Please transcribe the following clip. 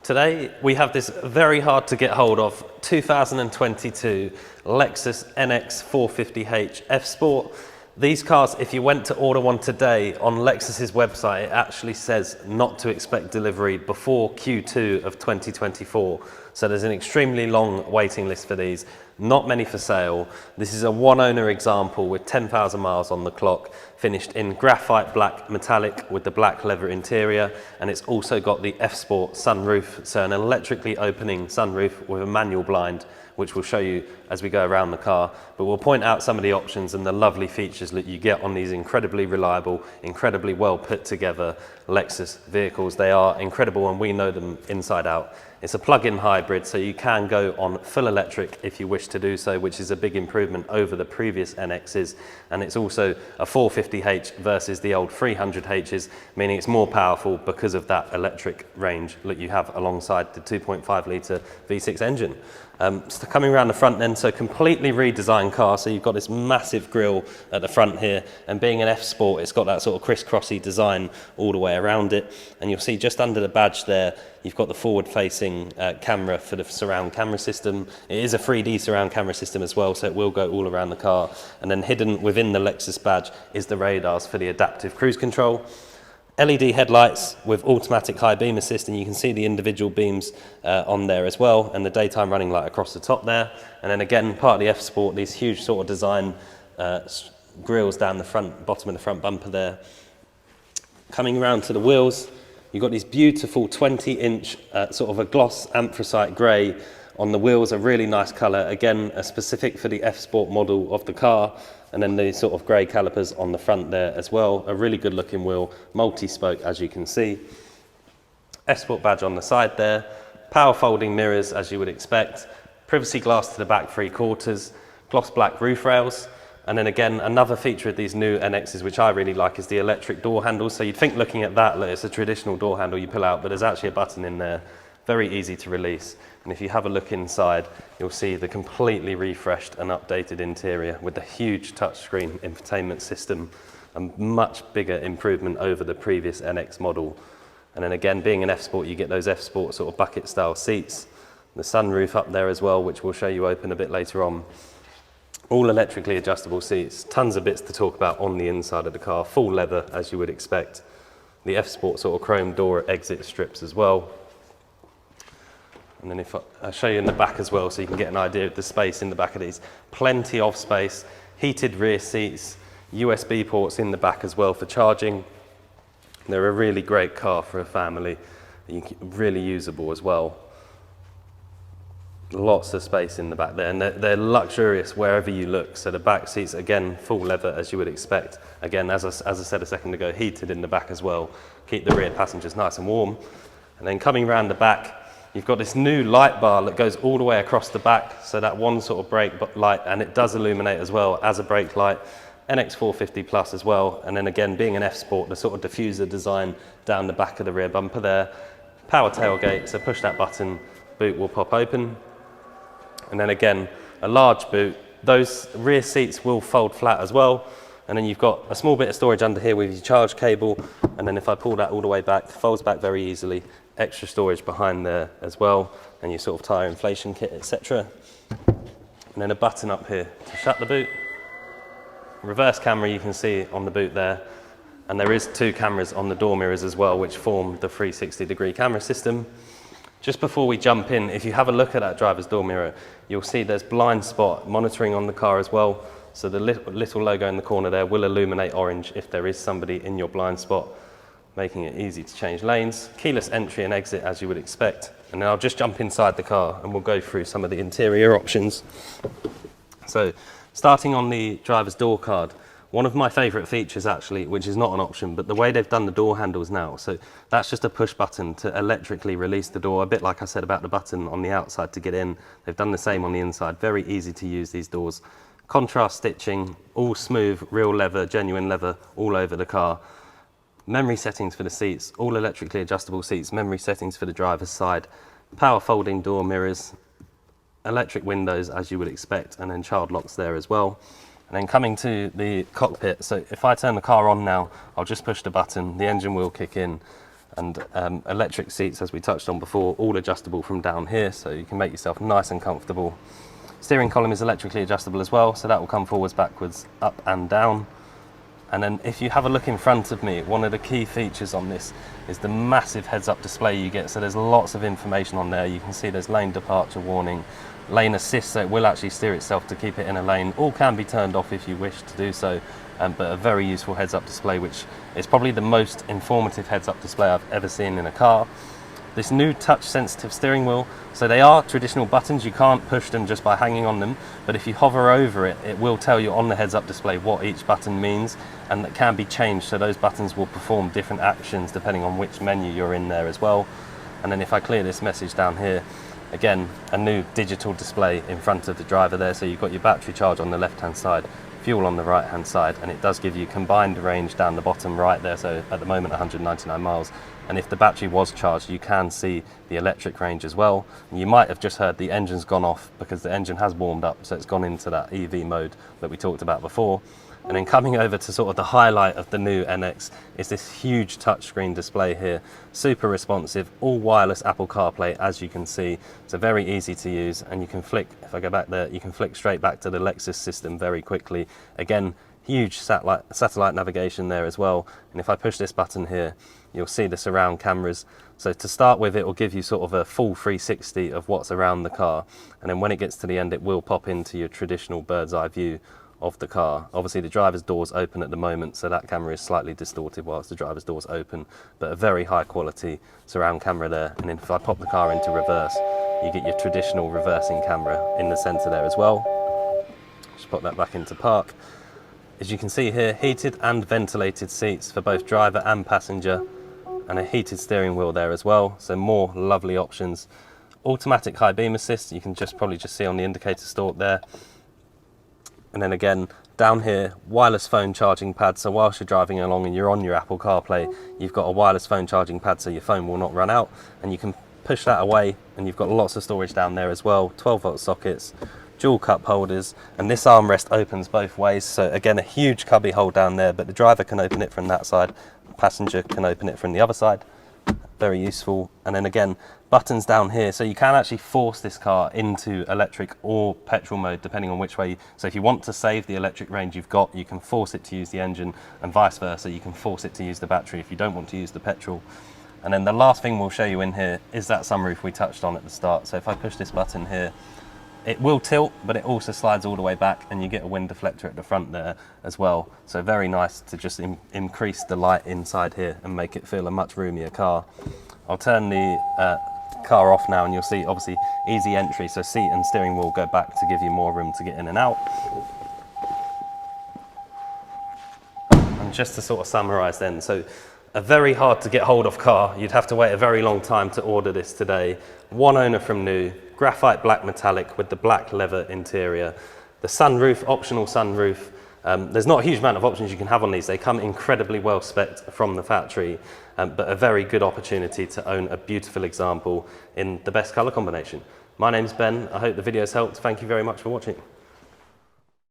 Today we have this very hard to get hold of 2022 Lexus NX450h F Sport. These cars, if you went to order one today on Lexus's website, it actually says not to expect delivery before Q2 of 2024. So there's an extremely long waiting list for these, not many for sale. This is a one owner example with 10,000 miles on the clock, finished in Graphite Black Metallic with the black leather interior, and it's also got the F Sport sunroof, so an electrically opening sunroof with a manual blind, which we'll show you as we go around the car. But we'll point out some of the options and the lovely features that you get on these incredibly reliable, incredibly well put together Lexus vehicles. They are incredible and we know them inside out. It's a plug-in hybrid, so you can go on full electric if you wish to do so, which is a big improvement over the previous NXs. And it's also a 450h versus the old 300hs, meaning it's more powerful because of that electric range that you have alongside the 2.5 litre V6 engine. So coming around the front then, so completely redesigned car. So you've got this massive grille at the front here, and being an F Sport, it's got that sort of crisscrossy design all the way around it. And you'll see just under the badge there, you've got the forward-facing camera for the surround camera system. It is a 3D surround camera system as well, so it will go all around the car. And then hidden within the Lexus badge is the radars for the adaptive cruise control. LED headlights with automatic high beam assist, and you can see the individual beams on there as well, and the daytime running light across the top there. And then again, part of the F Sport, these huge sort of design grills down the front, bottom of the front bumper there. Coming around to the wheels, you've got these beautiful 20-inch sort of a gloss anthracite grey on the wheels, a really nice colour, again specific for the F Sport model of the car. And then the sort of grey calipers on the front there as well. A really good looking wheel, multi-spoke as you can see. F Sport badge on the side there. Power folding mirrors as you would expect. Privacy glass to the back 3/4. Gloss black roof rails. And then again, another feature of these new NXs, which I really like, is the electric door handles. So you'd think looking at that, it's a traditional door handle you pull out, but there's actually a button in there. Very easy to release. And if you have a look inside, you'll see the completely refreshed and updated interior with the huge touchscreen infotainment system, a much bigger improvement over the previous NX model. And then again, being an F Sport, you get those F Sport sort of bucket style seats, the sunroof up there as well, which we'll show you open a bit later on. All electrically adjustable seats, tons of bits to talk about on the inside of the car, full leather as you would expect. The F Sport sort of chrome door exit strips as well. And then if I'll show you in the back as well, so you can get an idea of the space in the back of these. Plenty of space, heated rear seats, USB ports in the back as well for charging. They're a really great car for a family, really usable as well. Lots of space in the back there, and they're luxurious wherever you look. So the back seats, again, full leather as you would expect. Again, as I said a second ago, heated in the back as well. Keep the rear passengers nice and warm. And then coming around the back, you've got this new light bar that goes all the way across the back, so that one sort of brake light, and it does illuminate as well as a brake light. NX450 Plus as well, and then again, being an F Sport, the sort of diffuser design down the back of the rear bumper there. Power tailgate, so push that button, boot will pop open. And then again, a large boot. Those rear seats will fold flat as well. And then you've got a small bit of storage under here with your charge cable, and then if I pull that all the way back, it folds back very easily. Extra storage behind there as well, and your sort of tyre inflation kit, etc. And then a button up here to shut the boot. Reverse camera you can see on the boot there, and there is 2 cameras on the door mirrors as well, which form the 360-degree camera system. Just before we jump in, if you have a look at that driver's door mirror, you'll see there's blind spot monitoring on the car as well. So the little logo in the corner there will illuminate orange if there is somebody in your blind spot, making it easy to change lanes. Keyless entry and exit as you would expect. And then I'll just jump inside the car and we'll go through some of the interior options. So starting on the driver's door card, one of my favourite features actually, which is not an option, but the way they've done the door handles now. So that's just a push button to electrically release the door, a bit like I said about the button on the outside to get in. They've done the same on the inside. Very easy to use, these doors. Contrast stitching, all smooth, real leather, genuine leather all over the car. Memory settings for the seats, all electrically adjustable seats, memory settings for the driver's side, power folding door mirrors, electric windows as you would expect, and then child locks there as well. And then coming to the cockpit, so if I turn the car on now, I'll just push the button, the engine will kick in, And electric seats, as we touched on before, all adjustable from down here, so you can make yourself nice and comfortable. Steering column is electrically adjustable as well, so that will come forwards, backwards, up and down. And then if you have a look in front of me, one of the key features on this is the massive heads-up display you get. So there's lots of information on there. You can see there's lane departure warning, lane assist, so it will actually steer itself to keep it in a lane. All can be turned off if you wish to do so, but a very useful heads-up display, which is probably the most informative heads-up display I've ever seen in a car. This new touch-sensitive steering wheel, so they are traditional buttons, you can't push them just by hanging on them, but if you hover over it, it will tell you on the heads-up display what each button means, and that can be changed, so those buttons will perform different actions depending on which menu you're in there as well. And then if I clear this message down here, again, a new digital display in front of the driver there, so you've got your battery charge on the left-hand side, fuel on the right-hand side, and it does give you combined range down the bottom right there, so at the moment 199 miles. And if the battery was charged, you can see the electric range as well. And you might have just heard the engine's gone off because the engine has warmed up, so it's gone into that EV mode that we talked about before. And then coming over to sort of the highlight of the new NX is this huge touchscreen display here. Super responsive, all wireless Apple CarPlay, as you can see. So very easy to use, and you can flick, if I go back there, you can flick straight back to the Lexus system very quickly. Again, huge satellite navigation there as well. And if I push this button here, you'll see the surround cameras. So to start with, it will give you sort of a full 360 of what's around the car. And then when it gets to the end, it will pop into your traditional bird's eye view of the car. Obviously the driver's door's open at the moment, so that camera is slightly distorted whilst the driver's door's open, but a very high quality surround camera there. And then if I pop the car into reverse, you get your traditional reversing camera in the centre there as well. Just pop that back into park. As you can see here, heated and ventilated seats for both driver and passenger, and a heated steering wheel there as well, so more lovely options. Automatic high beam assist, you can probably just see on the indicator stalk there. And then again, down here, wireless phone charging pad, so whilst you're driving along and you're on your Apple CarPlay, you've got a wireless phone charging pad so your phone will not run out, and you can push that away, and you've got lots of storage down there as well, 12-volt sockets, dual cup holders, and this armrest opens both ways, so again a huge cubby hole down there, but the driver can open it from that side, the passenger can open it from the other side. Very useful. And then again, buttons down here, so you can actually force this car into electric or petrol mode depending on which way. So if you want to save the electric range you've got, you can force it to use the engine, and vice versa, you can force it to use the battery if you don't want to use the petrol. And then the last thing we'll show you in here is that sunroof we touched on at the start. So if I push this button here, it will tilt, but it also slides all the way back, and you get a wind deflector at the front there as well. So very nice to just increase the light inside here and make it feel a much roomier car. I'll turn the car off now, and you'll see obviously easy entry, so seat and steering wheel go back to give you more room to get in and out. And just to sort of summarize then, so a very hard to get hold of car. You'd have to wait a very long time to order this today. One owner from new, Graphite Black Metallic with the black leather interior. The sunroof, optional sunroof. There's not a huge amount of options you can have on these. They come incredibly well spec'd from the factory, but a very good opportunity to own a beautiful example in the best colour combination. My name's Ben. I hope the video's helped. Thank you very much for watching.